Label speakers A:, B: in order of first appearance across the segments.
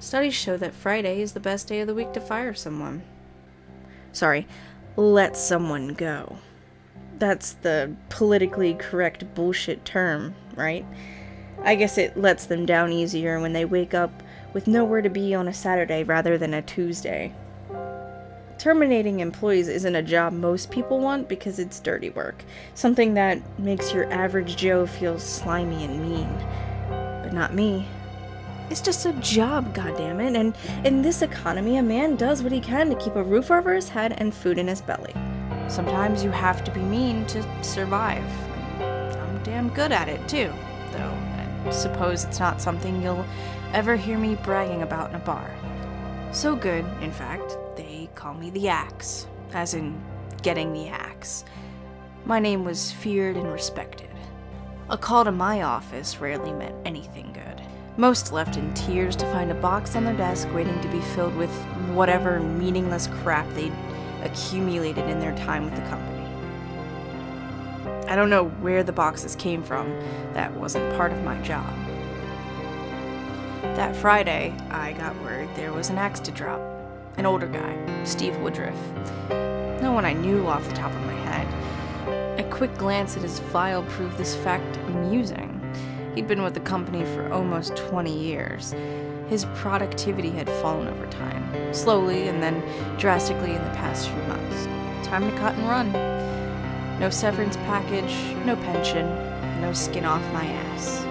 A: Studies show that Friday is the best day of the week to fire someone. Sorry, let someone go. That's the politically correct bullshit term, right? I guess it lets them down easier when they wake up with nowhere to be on a Saturday rather than a Tuesday. Terminating employees isn't a job most people want because it's dirty work, something that makes your average Joe feel slimy and mean. But not me. It's just a job, goddammit, and in this economy, a man does what he can to keep a roof over his head and food in his belly. Sometimes you have to be mean to survive. I'm damn good at it, too, though I suppose it's not something you'll ever hear me bragging about in a bar. So good, in fact, they call me the Axe, as in getting the axe. My name was feared and respected. A call to my office rarely meant anything good. Most left in tears to find a box on their desk waiting to be filled with whatever meaningless crap they'd accumulated in their time with the company. I don't know where the boxes came from. That wasn't part of my job. That Friday, I got word there was an axe to drop. An older guy, Steve Woodruff. No one I knew off the top of my head. A quick glance at his file proved this fact amusing. He'd been with the company for almost 20 years. His productivity had fallen over time, slowly and then drastically in the past few months. Time to cut and run. No severance package, no pension, no skin off my ass.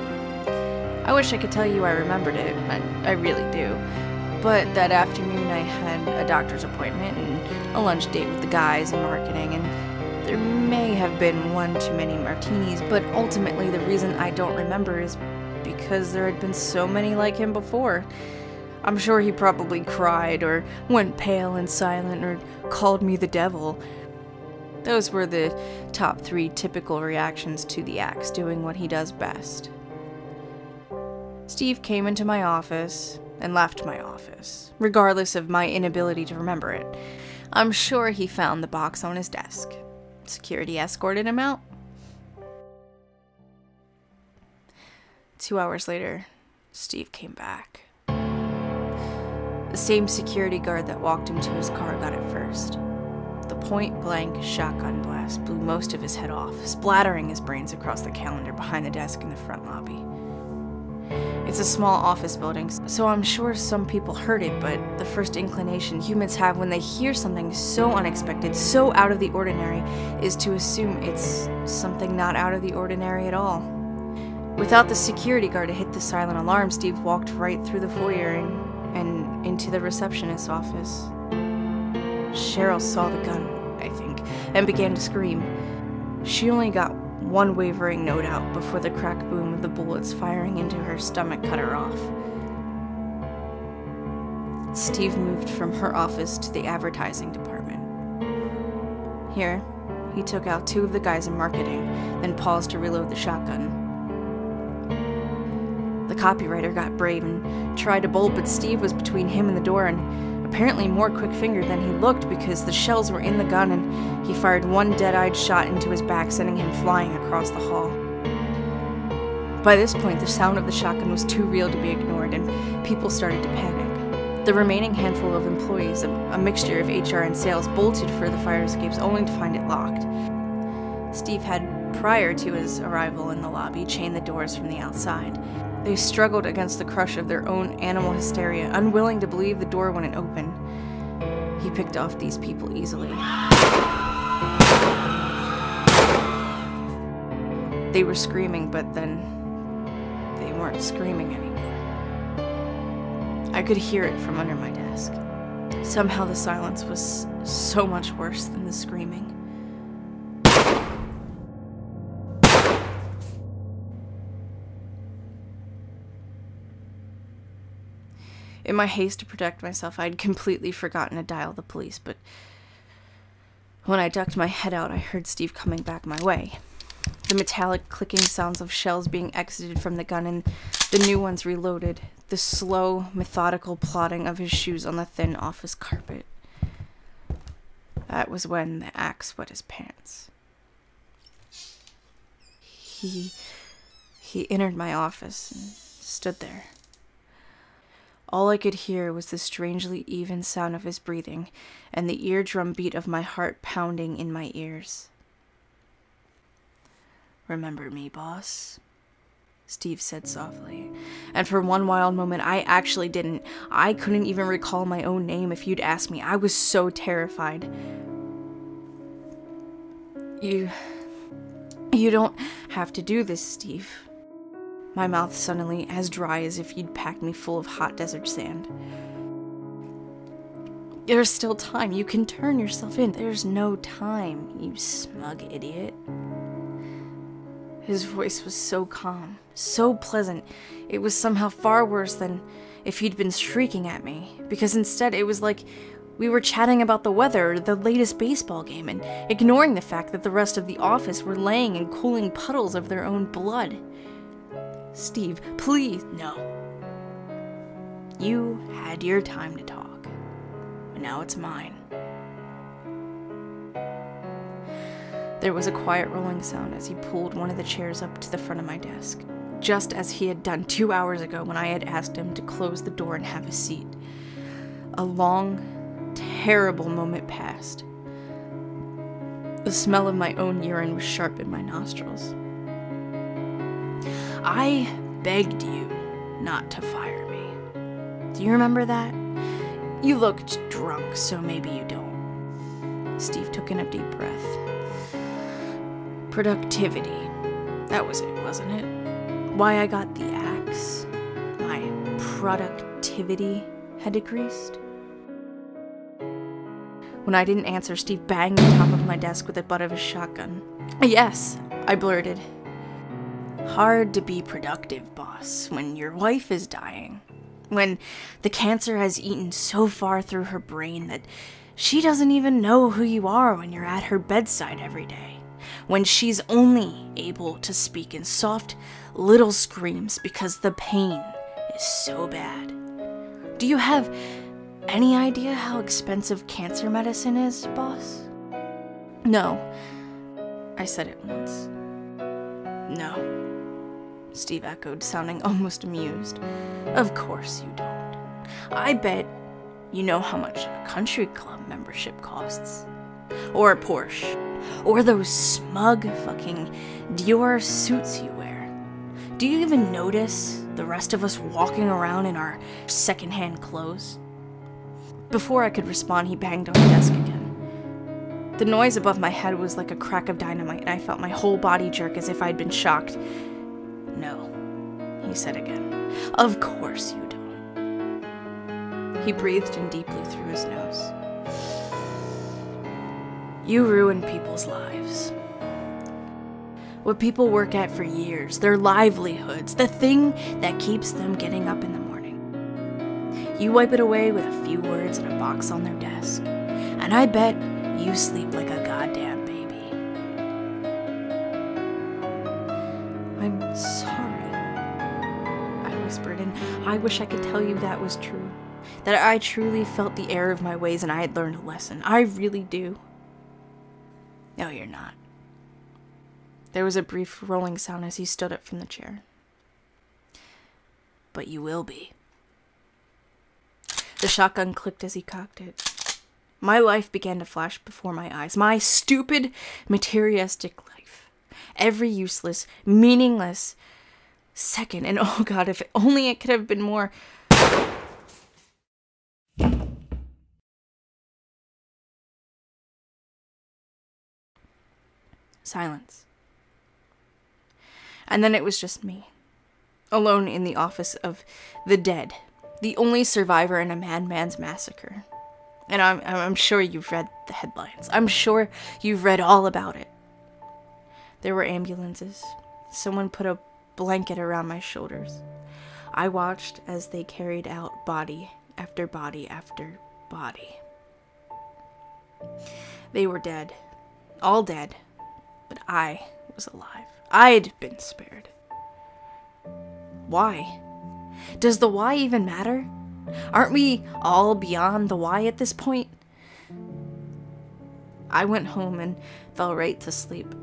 A: I wish I could tell you I remembered it, I really do. But that afternoon I had a doctor's appointment and a lunch date with the guys in marketing, and there may have been one too many martinis, but ultimately the reason I don't remember is because there had been so many like him before. I'm sure he probably cried, or went pale and silent, or called me the devil. Those were the top 3 typical reactions to the Axe doing what he does best. Steve came into my office and left my office, regardless of my inability to remember it. I'm sure he found the box on his desk. Security escorted him out. 2 hours later, Steve came back. The same security guard that walked him to his car got it first. The point-blank shotgun blast blew most of his head off, splattering his brains across the calendar behind the desk in the front lobby. It's a small office building, so I'm sure some people heard it, but the first inclination humans have when they hear something so unexpected, so out of the ordinary, is to assume it's something not out of the ordinary at all. Without the security guard to hit the silent alarm, Steve walked right through the foyer and into the receptionist's office. Cheryl saw the gun, I think, and began to scream. She only got one wavering note out before the crack boom of the bullets firing into her stomach cut her off. Steve moved from her office to the advertising department. Here, he took out 2 of the guys in marketing, then paused to reload the shotgun. The copywriter got brave and tried to bolt, but Steve was between him and the door, and apparently more quick-fingered than he looked because the shells were in the gun, and he fired one dead-eyed shot into his back, sending him flying across the hall. By this point, the sound of the shotgun was too real to be ignored, and people started to panic. The remaining handful of employees, a mixture of HR and sales, bolted for the fire escapes only to find it locked. Steve had, prior to his arrival in the lobby, chained the doors from the outside. They struggled against the crush of their own animal hysteria, unwilling to believe the door wouldn't open. He picked off these people easily. They were screaming, but then they weren't screaming anymore. I could hear it from under my desk. Somehow the silence was so much worse than the screaming. In my haste to protect myself, I'd completely forgotten to dial the police, but when I ducked my head out, I heard Steve coming back my way. The metallic clicking sounds of shells being exited from the gun and the new ones reloaded, the slow, methodical plodding of his shoes on the thin office carpet. That was when the Axe wet his pants. He entered my office and stood there. All I could hear was the strangely even sound of his breathing and the eardrum beat of my heart pounding in my ears. "Remember me, boss?" Steve said softly. And for one wild moment, I actually didn't. I couldn't even recall my own name if you'd asked me. I was so terrified. You don't have to do this, Steve. My mouth suddenly as dry as if you'd packed me full of hot desert sand. There's still time. You can turn yourself in. There's no time, you smug idiot. His voice was so calm, so pleasant. It was somehow far worse than if he'd been shrieking at me, because instead it was like we were chatting about the weather or the latest baseball game and ignoring the fact that the rest of the office were laying in cooling puddles of their own blood. "Steve, please." "No. You had your time to talk, but now it's mine." There was a quiet rolling sound as he pulled one of the chairs up to the front of my desk, just as he had done 2 hours ago when I had asked him to close the door and have a seat. A long, terrible moment passed. The smell of my own urine was sharp in my nostrils. "I begged you not to fire me. Do you remember that? You looked drunk, so maybe you don't." Steve took in a deep breath. "Productivity. That was it, wasn't it? Why I got the axe? My productivity had decreased?" When I didn't answer, Steve banged the top of my desk with the butt of his shotgun. "Yes," I blurted. "Hard to be productive, boss, when your wife is dying. When the cancer has eaten so far through her brain that she doesn't even know who you are when you're at her bedside every day. When she's only able to speak in soft little screams because the pain is so bad. Do you have any idea how expensive cancer medicine is, boss?" "No," I said at once. "No," Steve echoed, sounding almost amused. "Of course you don't. I bet you know how much a country club membership costs. Or a Porsche. Or those smug fucking Dior suits you wear. Do you even notice the rest of us walking around in our secondhand clothes?" Before I could respond, he banged on the desk again. The noise above my head was like a crack of dynamite, and I felt my whole body jerk as if I'd been shocked. "No," he said again. "Of course you don't." He breathed in deeply through his nose. "You ruin people's lives. What people work at for years, their livelihoods, the thing that keeps them getting up in the morning. You wipe it away with a few words in a box on their desk, and I bet you sleep like a goddamn baby." "I'm sorry," I whispered, and I wish I could tell you that was true. That I truly felt the error of my ways and I had learned a lesson. I really do. "No, you're not." There was a brief rolling sound as he stood up from the chair. "But you will be." The shotgun clicked as he cocked it. My life began to flash before my eyes. My stupid, materialistic life. Every useless, meaningless second. And oh God, if only it could have been more. Silence. And then it was just me, alone in the office of the dead, the only survivor in a madman's massacre. And I'm sure you've read the headlines. I'm sure you've read all about it. There were ambulances. Someone put a blanket around my shoulders. I watched as they carried out body after body after body. They were dead. All dead. But I was alive. I'd been spared. Why? Does the why even matter? Aren't we all beyond the why at this point? I went home and fell right to sleep.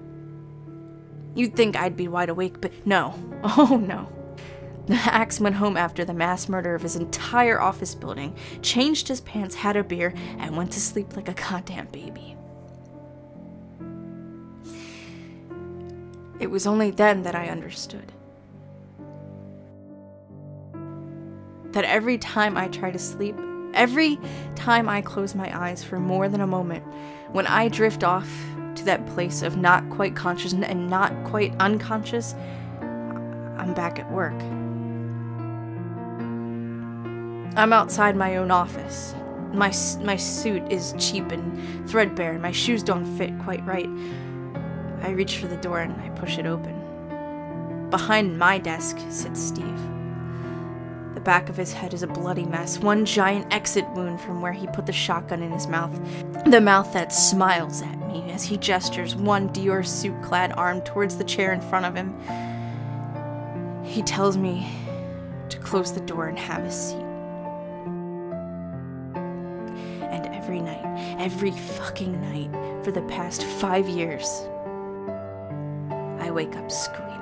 A: You'd think I'd be wide awake, but no. Oh no. Axe went home after the mass murder of his entire office building, changed his pants, had a beer, and went to sleep like a goddamn baby. It was only then that I understood. That every time I try to sleep, every time I close my eyes for more than a moment, when I drift off to that place of not quite conscious and not quite unconscious, I'm back at work. I'm outside my own office. My suit is cheap and threadbare, and my shoes don't fit quite right. I reach for the door and I push it open. Behind my desk sits Steve. The back of his head is a bloody mess, one giant exit wound from where he put the shotgun in his mouth. The mouth that smiles at me as he gestures one Dior suit-clad arm towards the chair in front of him. He tells me to close the door and have a seat. And every night, every fucking night, for the past 5 years, I wake up screaming.